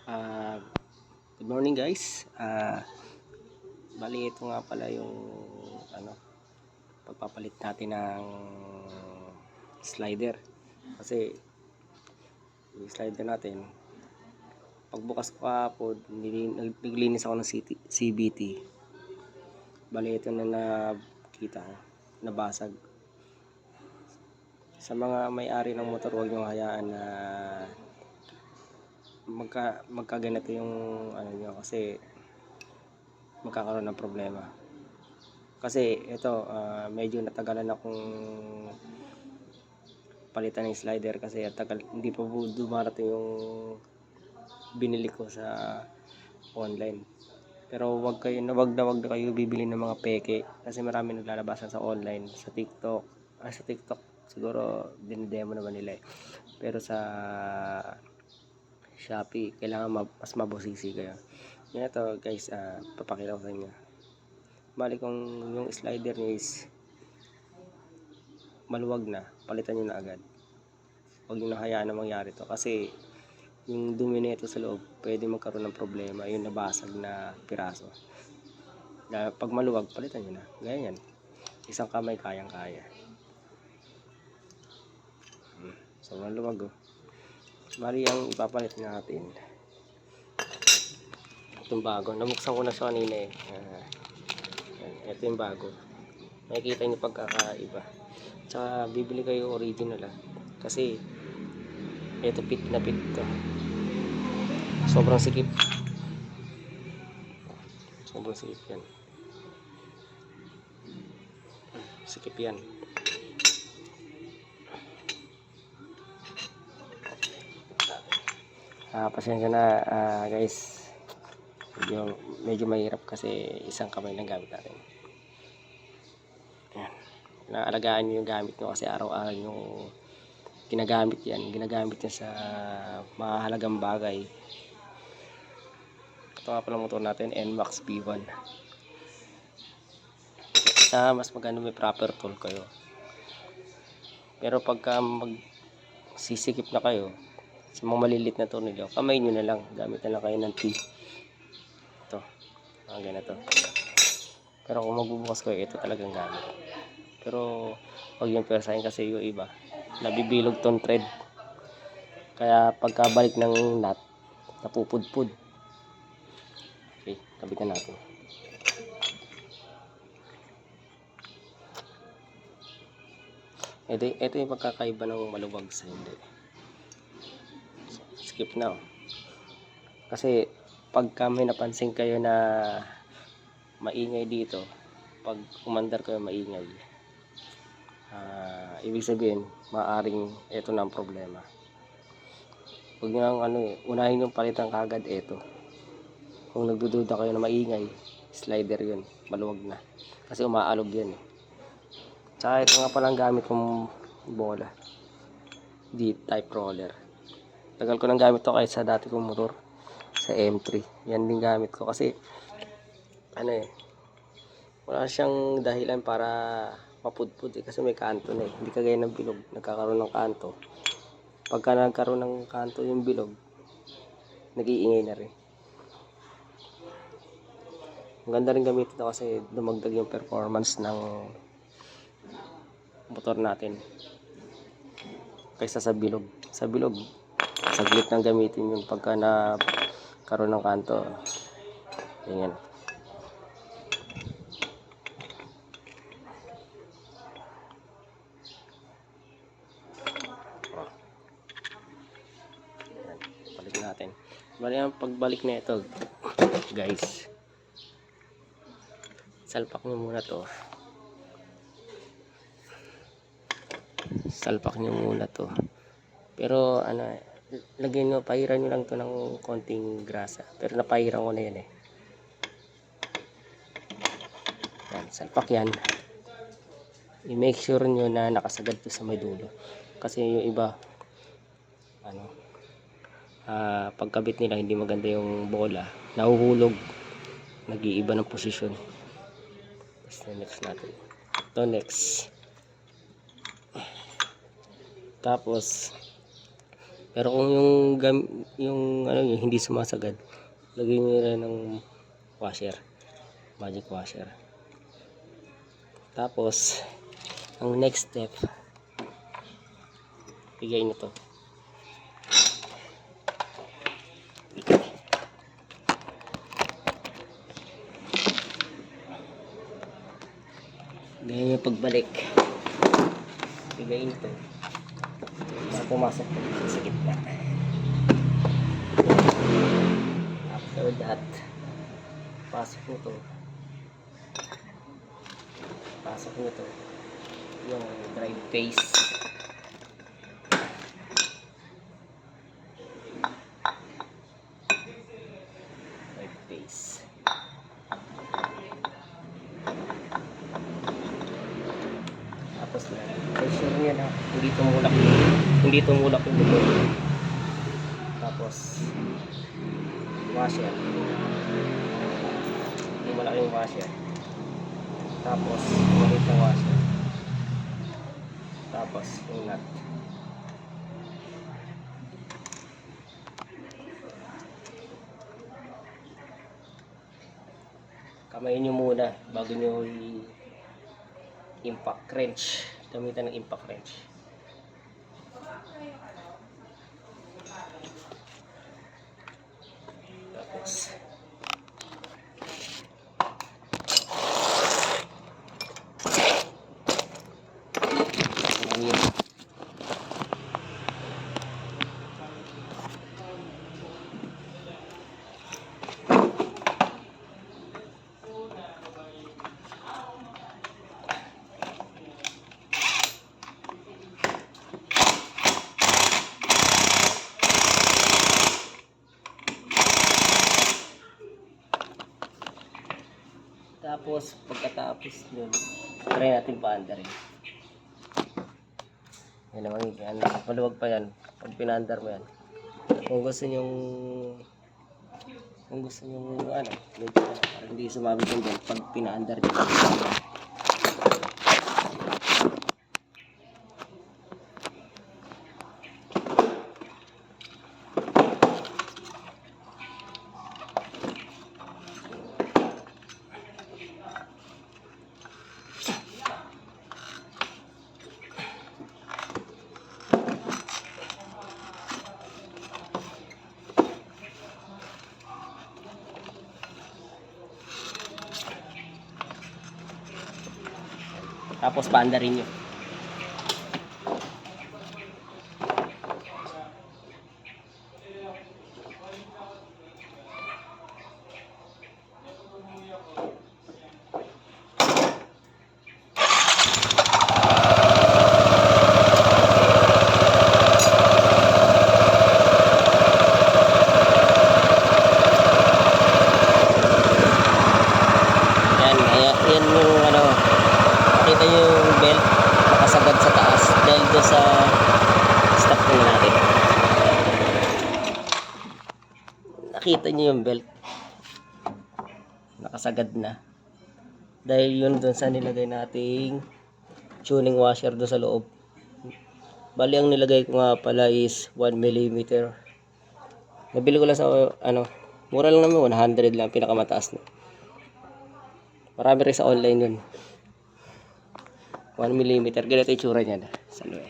Ah, Good morning guys. Bali ito nga pala yung ano, pagpapalit natin ng slider. Kasi yung slider natin, pagbukas ko kahapon, naglinis ako ng CBT. Bali ito na nakita ko, nabasag. Sa mga may-ari ng motor, huwag nyo hayaan na magkaganito yung ano nyo, kasi magkakaroon ng problema. Kasi ito, medyo natagalan akong palitan ng slider kasi tagal, hindi pa po dumarating yung binili ko sa online. Pero wag na kayo bibili ng mga peke kasi marami naglalabasan sa online, sa TikTok. Sa TikTok siguro dinedemo naman nila eh. Pero sa Shopee, kailangan mas mabusisi kayo. Yan ito guys, papakita ko sa inyo. Bali kung yung slider niya is maluwag na, palitan nyo na agad. Huwag nyo na hayaan na mangyari to kasi yung dumi nito sa loob pwede magkaroon ng problema, yung nabasag na piraso. Pag maluwag, palitan nyo na. Ganyan, isang kamay kayang kaya. So maluwag oh. Bali ang ipapalit natin itong bago, namuksan ko na siya kanina eh. Ito yung bago, makikita nyo pagkakaiba. Tsaka bibili kayo original kasi ito pit na pit to, sobrang sikip yan, sikip yan. Pasensya na guys, medyo mahirap kasi isang kamay lang gamit natin. Ayan, naalagaan nyo yung gamit nyo kasi araw-araw nyo ginagamit niya sa mahalagang bagay. Ito nga pala motor natin, NMAX B1. Mas maganda may proper tool kayo. Pero pagka magsisikip na kayo sa mga malilit na tornilyo, kamay nyo na lang, gamit na lang kayo ng T. Ito, mga ganito. Pero kung magbubukas kayo, ito talagang gamit. Pero huwag yung persahin kasi yung iba nabibilog tong thread, kaya pagkabalik ng nut napupudpud. Okay, kabitan natin. Ito yung pagkakaiba ng maluwag sa hindi. Skip na kasi pagka may napansin kayo na maingay dito, pag umandar kayo maingay, ibig sabihin maaring ito na ang problema. Huwag nyo unahin yung palitan kagad ito. Kung nagdududa kayo na maingay, slider yun, maluwag na kasi umaalog yan eh. Tsaka ito nga palang gamit kong bola, D-type roller. Tagal ko nang gamit to kahit sa dati kong motor, sa M3. Yan din gamit ko kasi wala siyang dahilan para mapudpud eh, kasi may kanto na eh. Hindi kagaya ng bilog, nagkakaroon ng kanto. Pagka nagkaroon ng kanto yung bilog, nag-iingay na rin. Ang ganda rin gamitin ito kasi dumagdag yung performance ng motor natin kaysa sa bilog. Sa bilog, saglit nang gamitin yung pagka na karoon ng kanto. Ganyan. Balik natin. Bali ang pagbalik na ito guys, salpak nyo muna to. Pero lagyan nyo, pahiran nyo lang to ng konting grasa. Pero napahiran ko na yan eh. Yan, salpak yan. I-make sure nyo na nakasagad to sa may dulo. Kasi yung iba, pagkabit nila hindi maganda yung bola, nahuhulog, nag-iiba ng posisyon. Next natin. Ito next. Tapos Pero kung yung ano yung hindi sumasagad, lagyan niyo rin ng washer, magic washer. Tapos ang next step, bigay nito. Ganyan yung pagbalik, bigay nito para pumasok sa gitna. After that, pasok nito yung drive face. Tapos make sure niya na hindi tumulak yung motor. Tapos washer, yung malaking washer. Tapos maliit na washer. Tapos yung nut. Kamayin nyo muna bago nyo impact wrench. Gamitan ng impact wrench. Tapos pagkatapos nun, try natin paandar rin. Yan naman yan, maluwag pa yan pag pinaandar mo yan. Kung gusto nyong ano, medyo parang hindi sumabit yung belt pag pinaandar nyo. Tapos paandarin nyo. Yan yung ano, nakita nyo yung belt nakasagad sa taas dahil doon sa stop ko natin. Nakita nyo yung belt nakasagad na dahil yun doon sa nilagay nating tuning washer doon sa loob. Bali ang nilagay ko nga pala is 1mm. Nabili ko lang sa ano, mura lang naman, 100 lang pinakamataas na. Marami rin sa online yun. 1mm. Ganito yung tsura niya. Sa loob.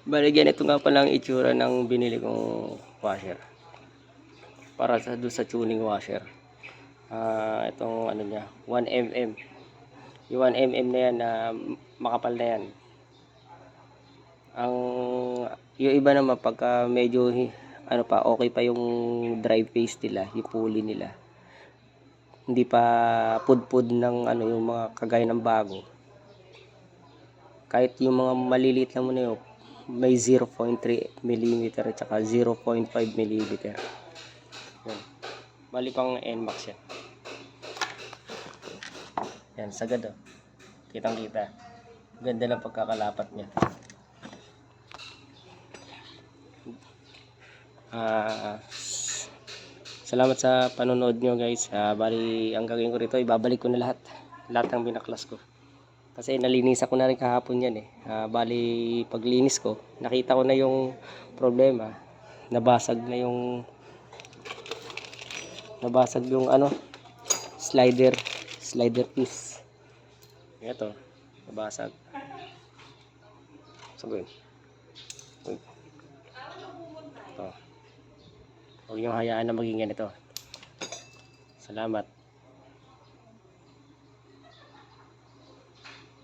Bali, ganito nga pala ang itsura ng binili kong washer. Para sa doon sa tuning washer. Itong ano niya, 1mm. Yung 1mm na yan, makapal na yan. Yung iba naman pagka medyo ano pa, okay pa yung drive face nila, yung pulley nila. Hindi pa pudpud ng ano, yung mga kagaya ng bago. Kahit yung mga maliliit lang muna yun, may 0.3mm at saka 0.5mm. Yan. Bali pang NMAX yan. Yan, sagad oh. Kitang kita. Ganda ng pagkakalapat niya. Sa salamat sa panonood nyo guys. Bali, ang gagawin ko rito, ibabalik ko na lahat. Lahat ng binaklas ko. Kasi nalinisan ko na rin kahapon yan eh. Bali, paglinis ko, nakita ko na yung problema. Nabasag yung ano, slider piece. Ito, nabasag. Saguin. Uy. Ito. Huwag niyong hayaan na maging ganito. Salamat.